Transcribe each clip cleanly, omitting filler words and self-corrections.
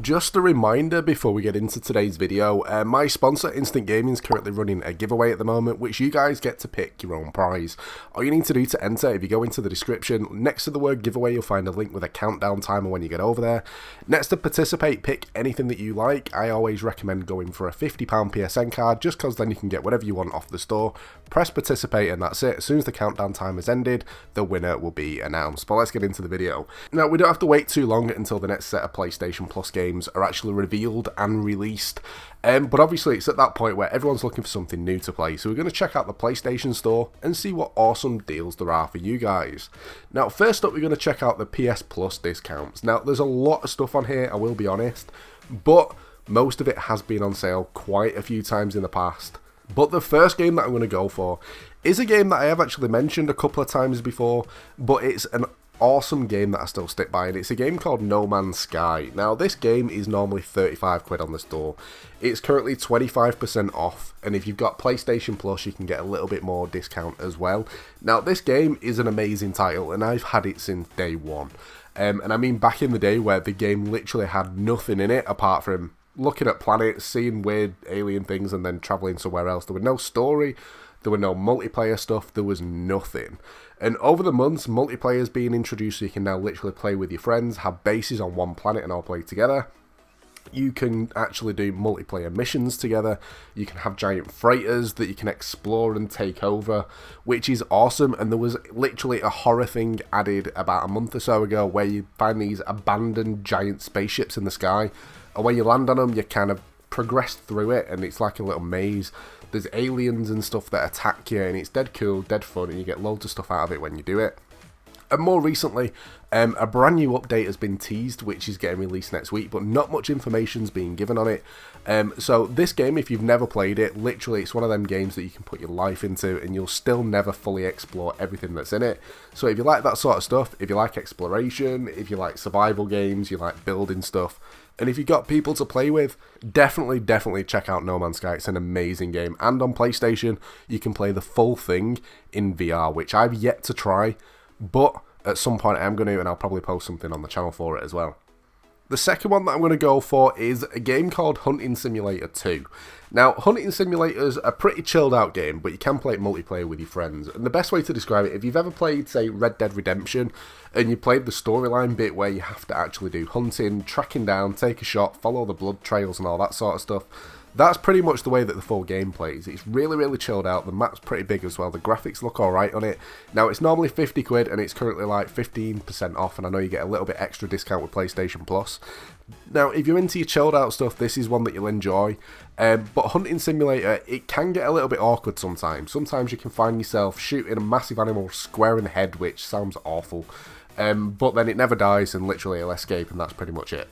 Just a reminder before we get into today's video, my sponsor Instant Gaming is currently running a giveaway at the moment, which you guys get to pick your own prize. All you need to do to enter, if you go into the description, next to the word giveaway you'll find a link with a countdown timer when you get over there. Next to participate, pick anything that you like. I always recommend going for a £50 PSN card, just because then you can get whatever you want off the store. Press participate and that's it. As soon as the countdown timer's ended, the winner will be announced. But let's get into the video. Now, we don't have to wait too long until the next set of PlayStation Plus games are actually revealed and released. But obviously it's at that point where everyone's looking for something new to play, so we're going to check out the PlayStation Store and see what awesome deals there are for you guys. Now, first up, we're going to check out the PS Plus discounts. Now, there's a lot of stuff on here, I will be honest, but most of it has been on sale quite a few times in the past. But the first game that I'm going to go for is a game that I have actually mentioned a couple of times before, but it's an awesome game that I still stick by, and it's a game called No Man's Sky. Now, this game is normally 35 quid on the store. It's currently 25% off, and if you've got PlayStation Plus, you can get a little bit more discount as well. Now, this game is an amazing title, and I've had it since day one. And I mean back in the day where the game literally had nothing in it apart from looking at planets, seeing weird alien things, and then travelling somewhere else. There was no story, there were no multiplayer stuff, there was nothing. And over the months, multiplayer's being introduced, so you can now literally play with your friends, have bases on one planet and all play together. You can actually do multiplayer missions together. You can have giant freighters that you can explore and take over, which is awesome. And there was literally a horror thing added about a month or so ago where you find these abandoned giant spaceships in the sky. And when you land on them, you kind of progress through it, and it's like a little maze. There's aliens and stuff that attack you, and it's dead cool, dead fun, and you get loads of stuff out of it when you do it. And more recently, a brand new update has been teased, which is getting released next week, but not much information's being given on it. So this game, if you've never played it, literally it's one of them games that you can put your life into, and you'll still never fully explore everything that's in it. So if you like that sort of stuff, if you like exploration, if you like survival games, you like building stuff, and if you've got people to play with, definitely check out No Man's Sky. It's an amazing game. And on PlayStation, you can play the full thing in VR, which I've yet to try, but at some point I am going to, and I'll probably post something on the channel for it as well. The second one that I'm going to go for is a game called Hunting Simulator 2. Now, Hunting Simulator is a pretty chilled out game, but you can play it multiplayer with your friends. And the best way to describe it, if you've ever played, say, Red Dead Redemption, and you played the storyline bit where you have to actually do hunting, tracking down, take a shot, follow the blood trails and all that sort of stuff, that's pretty much the way that the full game plays. It's really chilled out. The map's pretty big as well. The graphics look alright on it. Now, it's normally 50 quid and it's currently like 15% off, and I know you get a little bit extra discount with PlayStation Plus. Now, if you're into your chilled out stuff, this is one that you'll enjoy. But Hunting Simulator, it can get a little bit awkward sometimes. Sometimes you can find yourself shooting a massive animal square in the head, which sounds awful. But then it never dies and literally it'll escape, and that's pretty much it.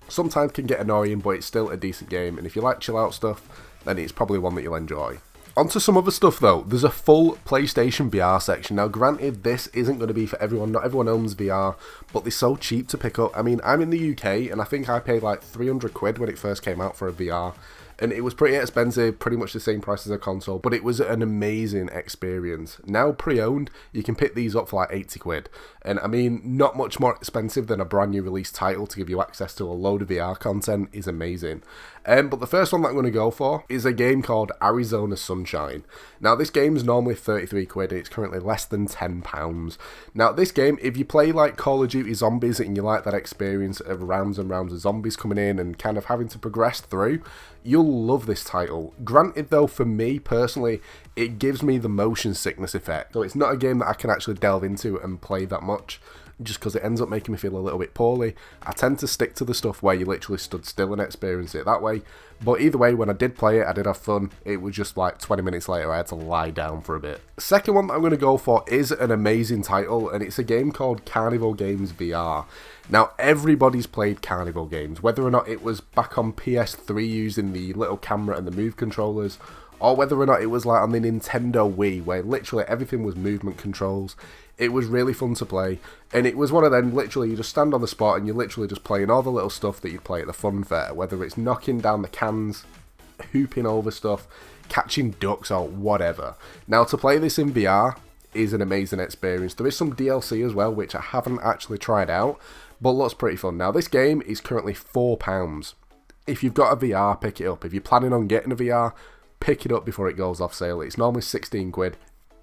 Sometimes can get annoying, but it's still a decent game, and if you like chill out stuff, then it's probably one that you'll enjoy. On to some other stuff though. There's a full PlayStation VR section. Now granted, this isn't going to be for everyone, not everyone owns VR, but they're so cheap to pick up. I mean, I'm in the UK, and I think I paid like 300 quid when it first came out for a VR. And it was pretty expensive, pretty much the same price as a console, but it was an amazing experience. Now pre-owned, you can pick these up for like 80 quid. And I mean, not much more expensive than a brand new release title to give you access to a load of VR content is amazing. But the first one that I'm going to go for is a game called Arizona Sunshine. Now this game is normally 33 quid, and it's currently less than £10. Now this game, if you play like Call of Duty Zombies and you like that experience of rounds and rounds of zombies coming in and kind of having to progress through, you'll love this title. Granted though, for me personally, it gives me the motion sickness effect. So it's not a game that I can actually delve into and play that much, just because it ends up making me feel a little bit poorly. I tend to stick to the stuff where you literally stood still and experience it that way. But either way, when I did play it, I did have fun. It was just like 20 minutes later, I had to lie down for a bit. Second one that I'm going to go for is an amazing title, and it's a game called Carnival Games VR. Now, everybody's played Carnival Games, whether or not it was back on PS3 using the little camera and the Move controllers, or whether or not it was like on the Nintendo Wii, where literally everything was movement controls. It was really fun to play, and it was one of them, literally, you just stand on the spot and you're literally just playing all the little stuff that you'd play at the fun fair, whether it's knocking down the cans, hooping over stuff, catching ducks, or whatever. Now, to play this in VR, is an amazing experience. There is some DLC as well, which I haven't actually tried out, but looks pretty fun. Now, this game is currently £4. If you've got a VR, pick it up. If you're planning on getting a VR, pick it up before it goes off sale. It's normally 16 quid.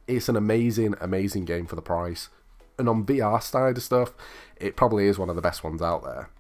It's an amazing, amazing game for the price. And on VR side of stuff, it probably is one of the best ones out there.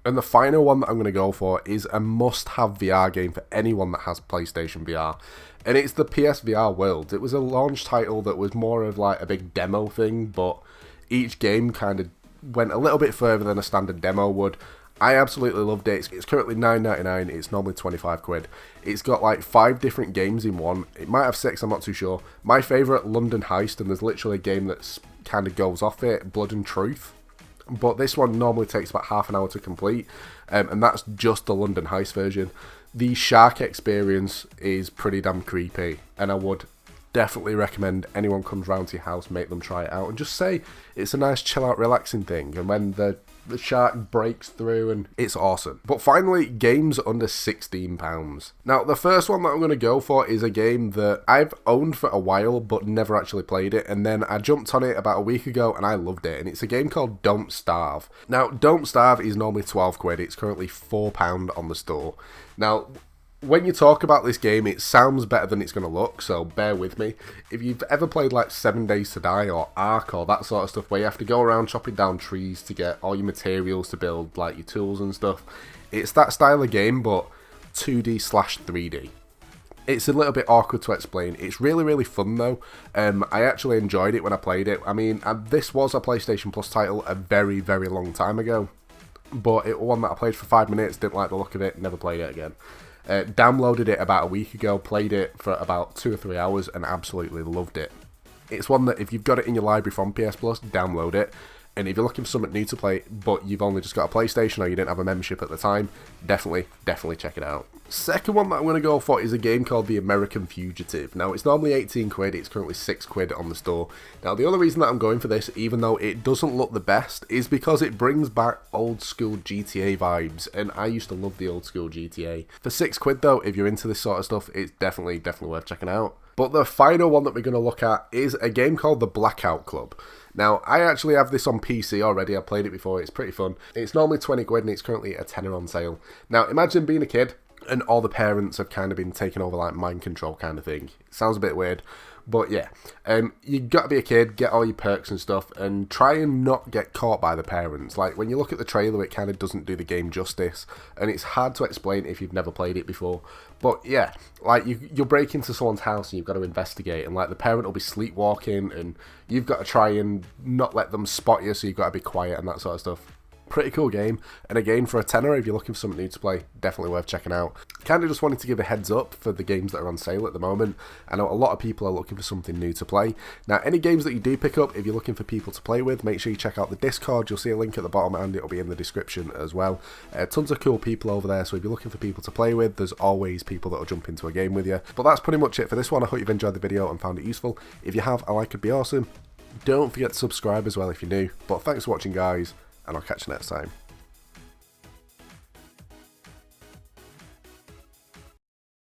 And the final one that I'm going to go for is a must-have VR game for anyone that has PlayStation VR. And it's the PSVR World. It was a launch title that was more of like a big demo thing, but each game kind of went a little bit further than a standard demo would. I absolutely loved it. It's currently £9.99. It's normally 25 quid. It's got like 5 different games in one. It might have 6, I'm not too sure. My favourite, London Heist, and there's literally a game that's kind of goes off it, Blood and Truth. But this one normally takes about half an hour to complete, and that's just the London Heist version. The shark experience is pretty damn creepy, and I would definitely recommend anyone comes round to your house, make them try it out, and just say it's a nice chill out relaxing thing. And when the shark breaks through, and it's awesome. But finally, games under £16. Now, the first one that I'm going to go for is a game that I've owned for a while but never actually played it, and then I jumped on it about a week ago and I loved it, and it's a game called Don't Starve. Now, Don't Starve is normally 12 quid. It's currently £4 on the store. Now, when you talk about this game, it sounds better than it's going to look, so bear with me. If you've ever played like 7 Days to Die or Ark or that sort of stuff, where you have to go around chopping down trees to get all your materials to build like your tools and stuff, it's that style of game, but 2D/3D. It's a little bit awkward to explain. It's really, really fun though. I actually enjoyed it when I played it. I mean, this was a PlayStation Plus title a very, very long time ago, but it was one that I played for 5 minutes, didn't like the look of it, never played it again. Downloaded it about a week ago, played it for about 2 or 3 hours and absolutely loved it. It's one that if you've got it in your library from PS Plus, download it. And if you're looking for something new to play, but you've only just got a PlayStation or you didn't have a membership at the time, definitely check it out. Second one that I'm going to go for is a game called The American Fugitive. Now, it's normally 18 quid, it's currently 6 quid on the store. Now, the only reason that I'm going for this, even though it doesn't look the best, is because it brings back old school GTA vibes, and I used to love the old school GTA. For 6 quid though, if you're into this sort of stuff, it's definitely worth checking out. But the final one that we're going to look at is a game called The Blackout Club. Now, I actually have this on PC already. I've played it before. It's pretty fun. It's normally 20 quid and it's currently a tenner on sale. Now, imagine being a kid and all the parents have kind of been taken over like mind control kind of thing. It sounds a bit weird, but yeah. You got to be a kid, get all your perks and stuff, and try and not get caught by the parents. Like, when you look at the trailer, it kind of doesn't do the game justice, and it's hard to explain if you've never played it before. But yeah, like, you'll break into someone's house and you've got to investigate, and like the parent will be sleepwalking, and you've got to try and not let them spot you, so you've got to be quiet and that sort of stuff. Pretty cool game, and again, for a tenner, if you're looking for something new to play, definitely worth checking out. Kind of just wanted to give a heads up for the games that are on sale at the moment. I know a lot of people are looking for something new to play. Now, any games that you do pick up, if you're looking for people to play with, make sure you check out the Discord. You'll see a link at the bottom and it'll be in the description as well. Tons of cool people over there, so if you're looking for people to play with, there's always people that will jump into a game with you. But that's pretty much it for this one. I hope you've enjoyed the video and found it useful. If you have, a like would be awesome. Don't forget to subscribe as well if you're new. But thanks for watching, guys, and I'll catch you next time.